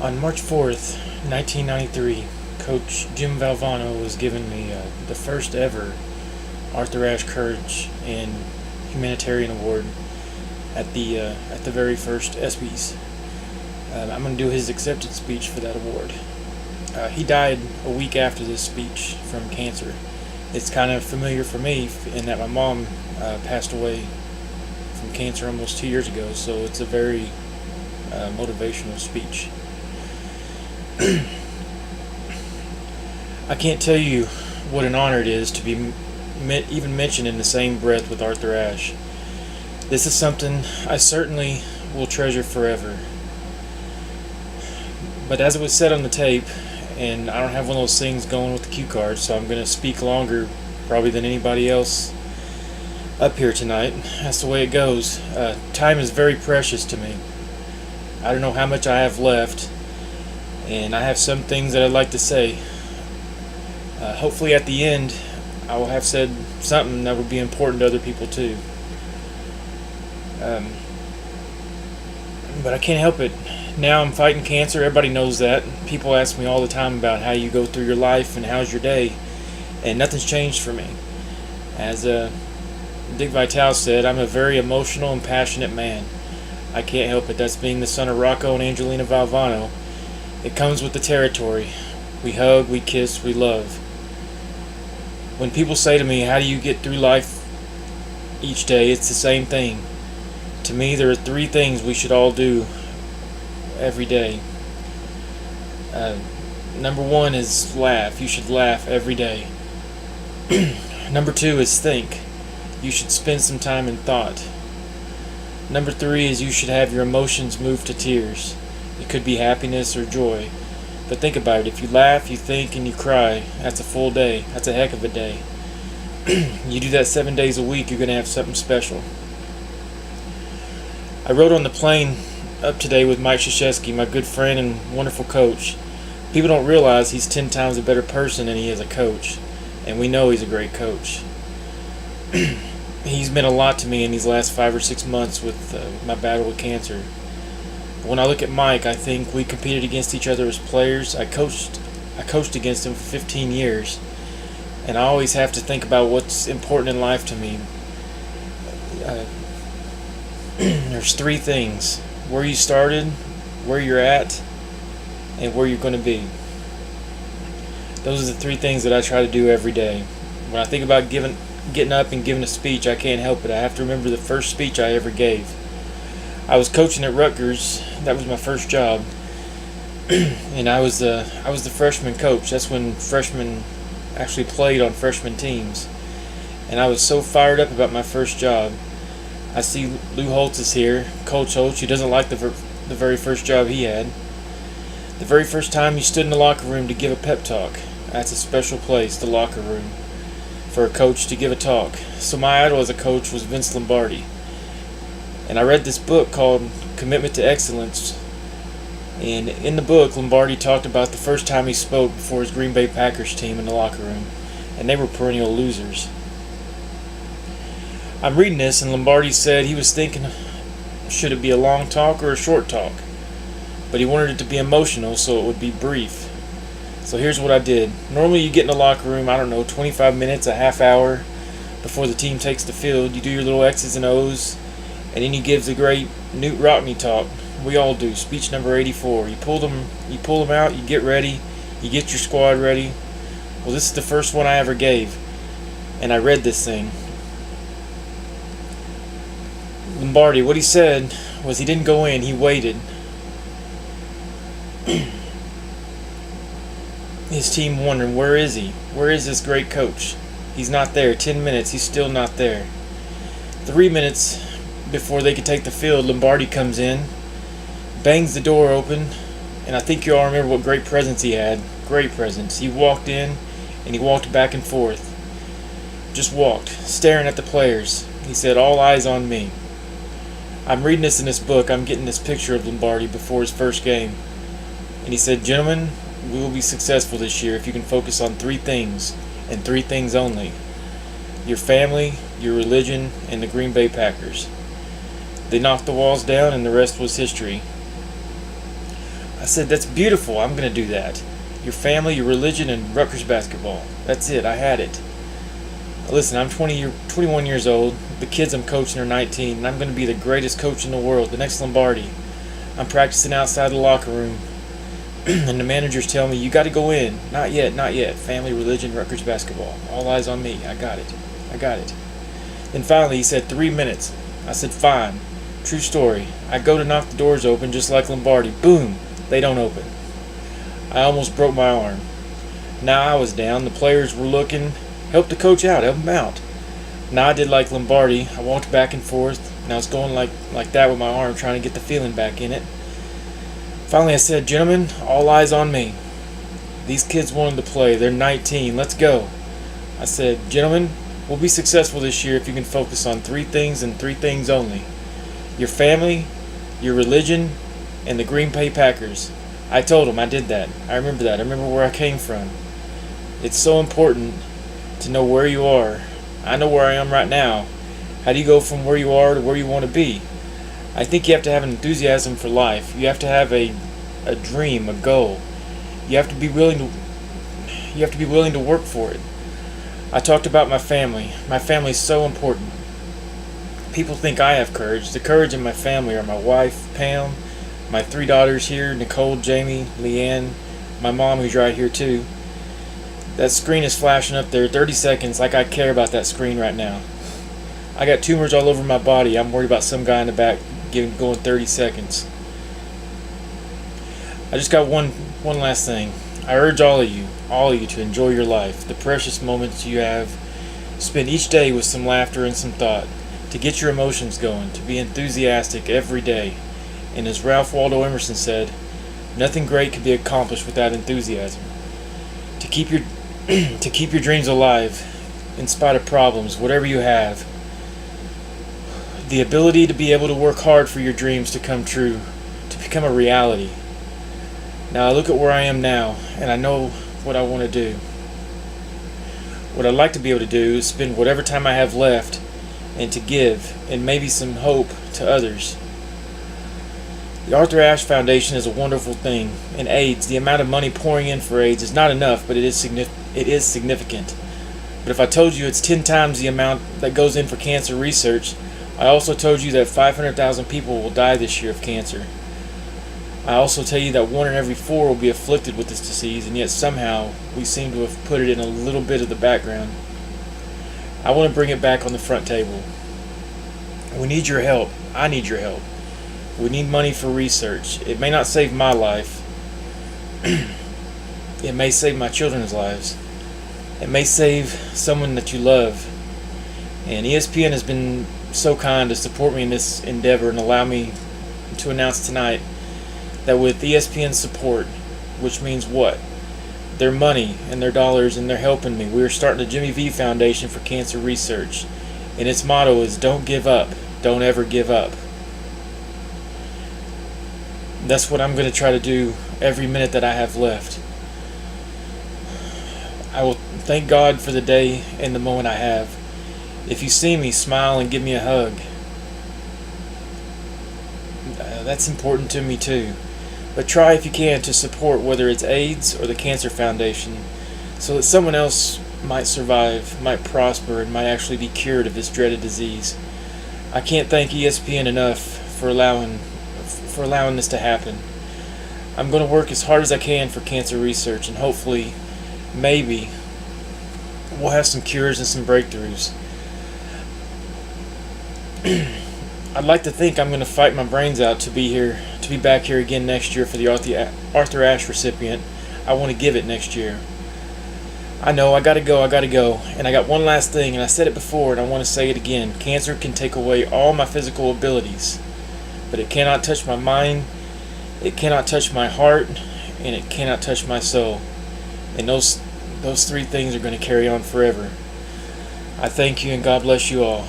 On March 4th, 1993, Coach Jim Valvano was giving me the first ever Arthur Ashe Courage and Humanitarian Award at the very first ESPYs. I'm going to do his acceptance speech for that award. He died a week after this speech from cancer. It's kind of familiar for me in that my mom passed away from cancer almost 2 years ago, so it's a very motivational speech. I can't tell you what an honor it is to be even mentioned in the same breath with Arthur Ashe. This is something I certainly will treasure forever. But as it was said on the tape, and I don't have one of those things going with the cue card, so I'm going to speak longer probably than anybody else up here tonight. That's the way it goes. Time is very precious to me. I don't know how much I have left, and I have some things that I'd like to say. Hopefully at the end I will have said something that would be important to other people too. But I can't help it. Now I'm fighting cancer. Everybody knows that. People ask me all the time about how you go through your life and how's your day, and nothing's changed for me. As Dick Vitale said, I'm a very emotional and passionate man. I can't help it. That's being the son of Rocco and Angelina Valvano. It comes with the territory. We hug, we kiss, we love. When people say to me, how do you get through life each day, it's the same thing. To me, there are three things we should all do every day. Number one is laugh. You should laugh every day. Number two is think. You should spend some time in thought. Number three is you should have your emotions move to tears. It could be happiness or joy. But think about it. If you laugh, you think, and you cry, that's a full day. That's a heck of a day. You do that 7 days a week, you're going to have something special. I rode on the plane up today with Mike Krzyzewski, my good friend and wonderful coach. People don't realize he's 10 times a better person than he is a coach. And we know he's a great coach. He's meant a lot to me in these last 5 or 6 months with my battle with cancer. When I look at Mike, I think we competed against each other as players. I coached against him for 15 years, and I always have to think about what's important in life to me. There's three things: where you started, where you're at, and where you're going to be. Those are the three things that I try to do every day. When I think about getting up and giving a speech, I can't help it. I have to remember the first speech I ever gave. I was coaching at Rutgers. That was my first job, and I was the freshman coach. That's when freshmen actually played on freshman teams, and I was so fired up about my first job. I see Lou Holtz is here, Coach Holtz. He doesn't like the very first job he had. The very first time you stood in the locker room to give a pep talk. That's a special place, the locker room, for a coach to give a talk. So my idol as a coach was Vince Lombardi. And I read this book called Commitment to Excellence. And in the book, Lombardi talked about the first time he spoke before his Green Bay Packers team in the locker room. And they were perennial losers. I'm reading this, and Lombardi said he was thinking, should it be a long talk or a short talk? But he wanted it to be emotional, so it would be brief. So here's what I did. Normally you get in the locker room, 25 minutes, a half hour before the team takes the field. You do your little X's and O's, and then he gives a great Newt Rockne talk. We all do. Speech number 84. You pull them out, you get ready, you get your squad ready. Well, this is the first one I ever gave, and I read this thing. Lombardi, what he said was he didn't go in, he waited. His team wondering, where is he? Where is this great coach? He's not there. 10 minutes, he's still not there. 3 minutes before they could take the field, Lombardi comes in, bangs the door open, and I think you all remember what great presence he had. Great presence. He walked in, and he walked back and forth. Just walked, staring at the players. He said, all eyes on me. I'm reading this in this book. I'm getting this picture of Lombardi before his first game. And he said, gentlemen, we will be successful this year if you can focus on three things, and three things only: your family, your religion, and the Green Bay Packers. They knocked the walls down, and the rest was history. I said, that's beautiful. I'm going to do that. Your family, your religion, and Rutgers basketball. That's it. I had it. Listen, I'm 21 years old. The kids I'm coaching are 19, and I'm going to be the greatest coach in the world, the next Lombardi. I'm practicing outside the locker room, and the managers tell me, you got to go in. Not yet, not yet. Family, religion, Rutgers basketball. All eyes on me. I got it. I got it. Then finally he said 3 minutes. I said, fine. True story. I go to knock the doors open just like Lombardi. Boom! They don't open. I almost broke my arm. Now I was down. The players were looking. Help the coach out. Help him out. Now I did like Lombardi. I walked back and forth. And I was going like that with my arm, trying to get the feeling back in it. Finally I said, gentlemen, all eyes on me. These kids wanted to play. They're 19. Let's go. I said, gentlemen, we'll be successful this year if you can focus on 3 things and 3 things only. Your family, your religion, and the Green Bay Packers. I told them I did that. I remember that. I remember where I came from. It's so important to know where you are. I know where I am right now. How do you go from where you are to where you want to be? I think you have to have an enthusiasm for life. You have to have a dream, a goal. You have to be willing to work for it. I talked about my family. My family is so important. People think I have courage. The courage in my family are my wife, Pam, my 3 daughters here, Nicole, Jamie, Leanne, my mom who's right here too. That screen is flashing up there 30 seconds like I care about that screen right now. I got tumors all over my body. I'm worried about some guy in the back going 30 seconds. I just got one last thing. I urge all of you to enjoy your life, the precious moments you have. Spend each day with some laughter and some thought, to get your emotions going, to be enthusiastic every day. And as Ralph Waldo Emerson said, nothing great can be accomplished without enthusiasm. To keep your dreams alive, in spite of problems, whatever you have. The ability to be able to work hard for your dreams to come true, to become a reality. Now I look at where I am now, and I know what I want to do. What I'd like to be able to do is spend whatever time I have left and to give, and maybe some hope to others. The Arthur Ashe Foundation is a wonderful thing, and AIDS, the amount of money pouring in for AIDS is not enough, but it is significant. But if I told you it's 10 times the amount that goes in for cancer research, I also told you that 500,000 people will die this year of cancer. I also tell you that 1 in every 4 will be afflicted with this disease, and yet somehow we seem to have put it in a little bit of the background. I want to bring it back on the front table. We need your help. I need your help. We need money for research. It may not save my life. It may save my children's lives. It may save someone that you love. And ESPN has been so kind to support me in this endeavor and allow me to announce tonight that with ESPN's support, which means what? Their money and their dollars, and they're helping me. We are starting the Jimmy V Foundation for Cancer Research, and its motto is don't give up, don't ever give up. That's what I'm going to try to do every minute that I have left. I will thank God for the day and the moment I have. If you see me, smile and give me a hug. That's important to me too. But try if you can to support whether it's AIDS or the Cancer Foundation, so that someone else might survive, might prosper, and might actually be cured of this dreaded disease. I can't thank ESPN enough for allowing this to happen. I'm going to work as hard as I can for cancer research, and hopefully, maybe, we'll have some cures and some breakthroughs. I'd like to think I'm going to fight my brains out to be back here again next year for the Arthur Ashe recipient. I want to give it next year. I know, I gotta go. And I got one last thing, and I said it before, and I want to say it again. Cancer can take away all my physical abilities, but it cannot touch my mind, it cannot touch my heart, and it cannot touch my soul. And those 3 things are going to carry on forever. I thank you, and God bless you all.